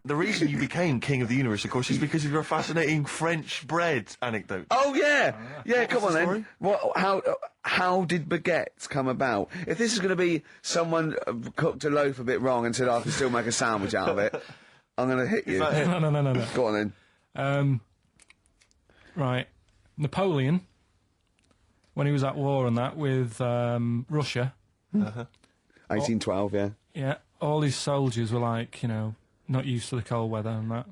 The reason you became king of the universe, of course, is because of your fascinating French bread anecdote. Oh yeah, yeah. Come on then. What? How did baguettes come about? If this is going to be someone cooked a loaf a bit wrong and said I can still make a sandwich out of it, I'm going to hit you. No. Go on then. Right, Napoleon, when he was at war and that with Russia. 1812. Yeah. Yeah, all his soldiers were like, you know, not used to the cold weather and that.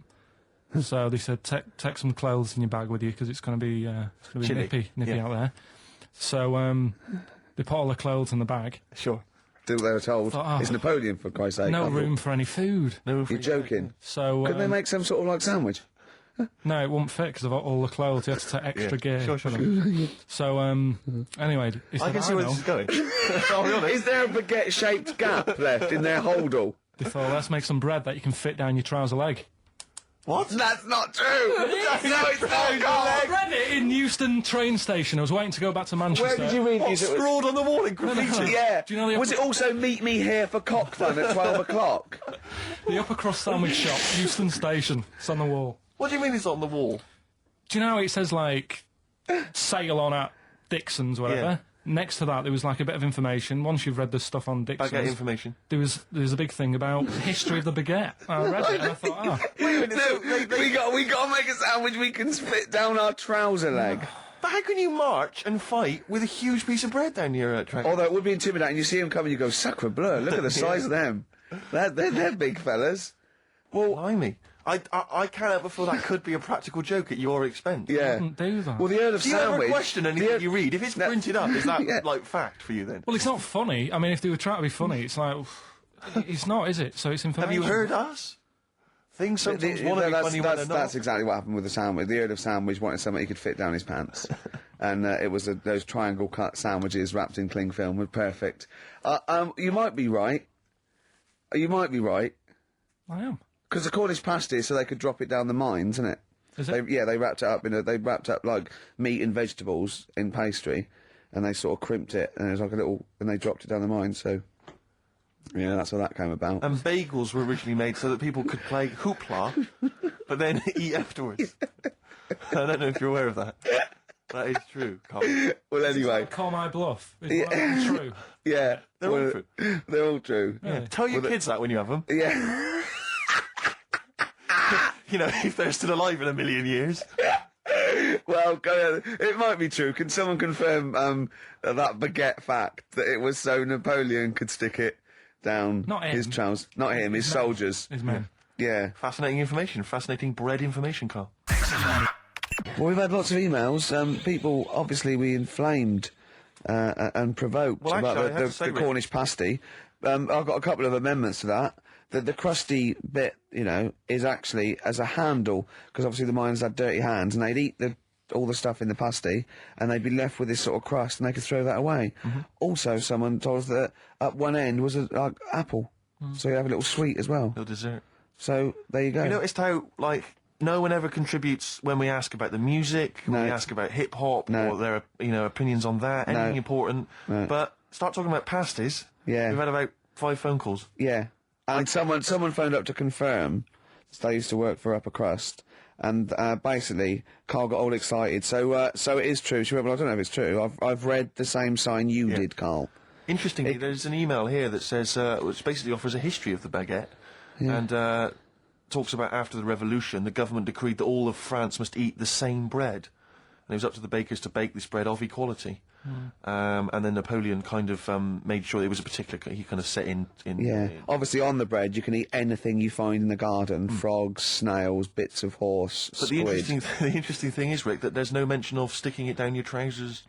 So they said, take some clothes in your bag with you because it's going to be nippy out there. So they put all the clothes in the bag. Sure. Do what they were told. It's Napoleon, for Christ's sake. No room for any food. You're joking. So couldn't they make some sort of like sandwich? No, it wouldn't fit because of all the clothes. You had to take extra gear. Sure. So anyway, he said, I can see where this is going. I'll be honest. Is there a baguette-shaped gap left in their holdall? They thought, let's make some bread that you can fit down your trouser leg. What? That's not true! No, it's not! I read it in Euston train station. I was waiting to go back to Manchester. Where did you read What, scrawled on the wall in graffiti? Yeah. Do you know was it also meet me here for cock fun at 12 o'clock? The upper crust sandwich shop, Euston station. It's on the wall. What do you mean it's on the wall? Do you know it says, like, sail on at Dixon's, whatever? Yeah. Next to that, there was, like, a bit of information. Once you've read the stuff on Dixon's... Baguette information. There was a big thing about the history of the baguette. I read it and I thought, we got to make a sandwich we can spit down our trouser leg. But how can you march and fight with a huge piece of bread down your track? Although it would be intimidating. You see them coming, you go, sacre bleu, look at the size of them. They're big fellas. Well, blimey. I can't help but feel that could be a practical joke at your expense. Yeah. Couldn't do that. Well, the Earl of Do you Sandwich... ever question anything you read? If it's printed up, is that, like, fact for you then? Well, it's not funny. I mean, if they were trying to be funny, it's like... it's not, is it? So it's information. Have you heard us? Things sometimes want to be funny when they're not. That's exactly what happened with the sandwich. The Earl of Sandwich wanted something he could fit down his pants. And it was those triangle cut sandwiches wrapped in cling film were perfect. You might be right. You might be right. I am. Because the Cornish pasty, so they could drop it down the mines, isn't it? Is it? They wrapped it up they wrapped up like meat and vegetables in pastry, and they sort of crimped it, and it was like and they dropped it down the mine, so... Yeah, that's how that came about. And bagels were originally made so that people could play hoopla, but then eat afterwards. I don't know if you're aware of that. That is true, Carl. Well, anyway. Call my bluff. Is that true? Yeah. They're all true. They're all true. Really? Tell your kids that when you have them. Yeah. You know, if they're still alive in a million years. Well, it might be true. Can someone confirm that baguette fact, that it was so Napoleon could stick it down his trousers? Not him, his soldiers. His men. Yeah. Fascinating information. Fascinating bread information, Carl. Well, we've had lots of emails. People, obviously, we inflamed and provoked about the Cornish pasty. I've got a couple of amendments to that. The crusty bit, you know, is actually as a handle, because obviously the miners had dirty hands, and they'd eat all the stuff in the pasty, and they'd be left with this sort of crust, and they could throw that away. Also, someone told us that at one end was an apple, so you have a little sweet as well. Little dessert. So, there you go. You noticed how, like, no one ever contributes when we ask about the music, when we ask about hip-hop, or their, you know, opinions on that, anything important. But start talking about pasties. Yeah. We've had about 5 phone calls. Yeah. And someone phoned up to confirm they used to work for Upper Crust, and basically Carl got all excited. So it is true. She went, well, I don't know if it's true. I've read the same sign you did, Carl. Interestingly, there's an email here that says, which basically offers a history of the baguette, and talks about after the revolution, the government decreed that all of France must eat the same bread, and it was up to the bakers to bake this bread of equality. And then Napoleon kind of made sure it was a particular. He kind of set in. Obviously, on the bread you can eat anything you find in the garden: frogs, snails, bits of horse, squid. The interesting thing is, Rick, that there's no mention of sticking it down your trousers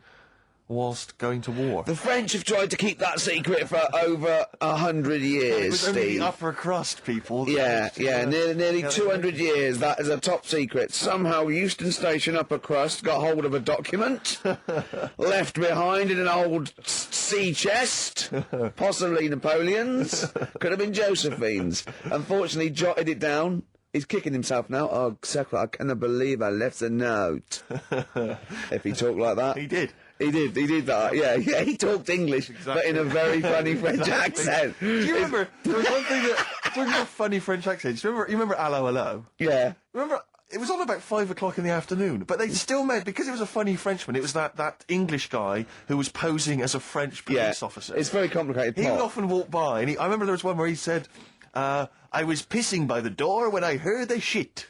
whilst going to war. The French have tried to keep that secret for over 100 years, it was only Steve. the upper crust people. Nearly 200 years, that is a top secret. Somehow Euston Station upper crust got hold of a document, left behind in an old sea chest, possibly Napoleon's, could have been Josephine's. Unfortunately, jotted it down. He's kicking himself now. Oh, Secretary, I cannot believe I left a note. If he talked like that. He did. He did that. Yeah, he talked English, but in a very funny French accent. Do you remember, there was one thing that, talking about funny French accents, you remember Allo Allo? Yeah. Remember, it was on about 5 o'clock in the afternoon, but they still made, because it was a funny Frenchman, it was that English guy who was posing as a French police officer. It's very complicated plot. He would often walk by, and I remember there was one where he said, I was pissing by the door when I heard a shit.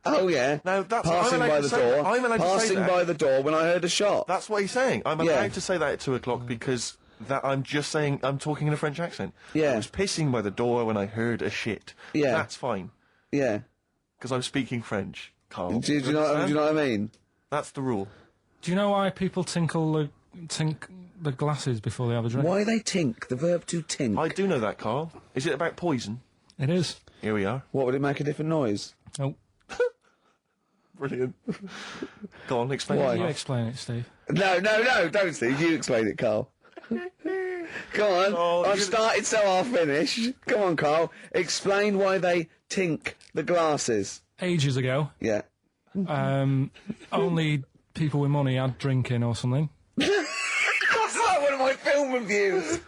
Oh, yeah. Now, that's passing by the door. I'm allowed to say Passing that. by the door when I heard a shot. That's what he's saying. I'm allowed to say that at 2 o'clock because I'm just saying I'm talking in a French accent. Yeah. I was pissing by the door when I heard a shit. Yeah. That's fine. Yeah. Because I'm speaking French, Carl. Do you know what I mean? That's the rule. Do you know why people tink the glasses before they have a drink? Why they tink, the verb to tink. I do know that, Carl. Is it about poison? It is. Here we are. What, would it make a different noise? Oh. Brilliant. Go on, explain Why? it. You explain it, Steve. No, don't, Steve. You explain it, Carl. Come on. Oh, I've started, so I'll finish. Come on, Carl. Explain why they tink the glasses. Ages ago, Yeah. only people with money had drinking or something. That's like one of my film reviews.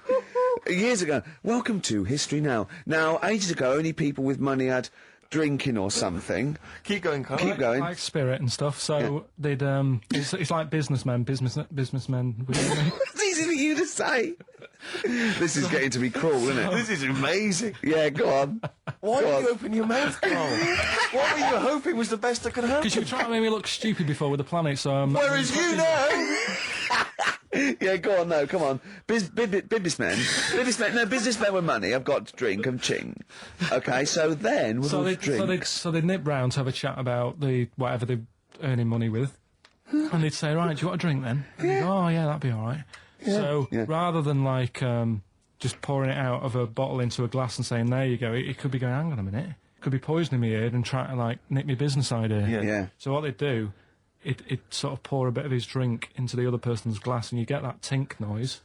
Years ago. Welcome to History Now. Now, ages ago, only people with money had drinking or something. Keep going, Carl. Keep going. Like spirit and stuff. So they'd it's like businessmen with money. It's easy for you to say. This is getting to be cruel, isn't it? This is amazing. Yeah, go on. Why Go did on. you open your mouth, Carl? What were you hoping was the best that could happen? Because you were trying to make me look stupid before with the planet, so Whereas you know... Yeah, go on, no, come on. Businessmen with money, I've got to drink, I'm ching. Okay, so then, with all the drinks... So they'd nip round to have a chat about whatever they're earning money with, and they'd say, right, do you want a drink then? And they'd go, oh yeah, that'd be alright. So, rather than like, just pouring it out of a bottle into a glass and saying, there you go, it could be going, hang on a minute, it could be poisoning me ear and trying to like nick my business idea. Yeah. So what they'd do, it sort of pour a bit of his drink into the other person's glass and you get that tink noise,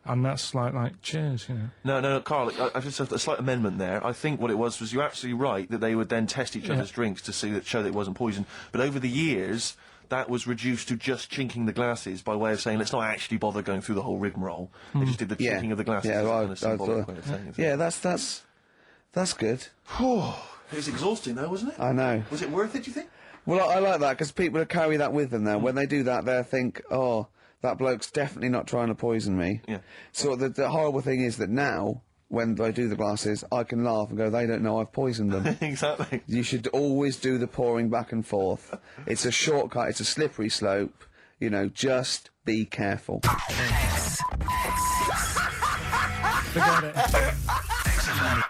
and that's like cheers, you know. No, Carl, I've just a slight amendment there. I think what it was you're absolutely right that they would then test each other's drinks to show that it wasn't poison. But over the years, that was reduced to just chinking the glasses by way of saying, let's not actually bother going through the whole rigmarole. They just did the chinking of the glasses. Yeah, as well, kind of symbolic way of saying it. yeah, that's good. It was exhausting though, wasn't it? I know. Was it worth it, do you think? Well, I like that, because people carry that with them now. When they do that, they think, oh, that bloke's definitely not trying to poison me. Yeah. So the horrible thing is that now, when I do the glasses, I can laugh and go, they don't know I've poisoned them. Exactly. You should always do the pouring back and forth. It's a shortcut, it's a slippery slope. You know, just be careful. Forget it.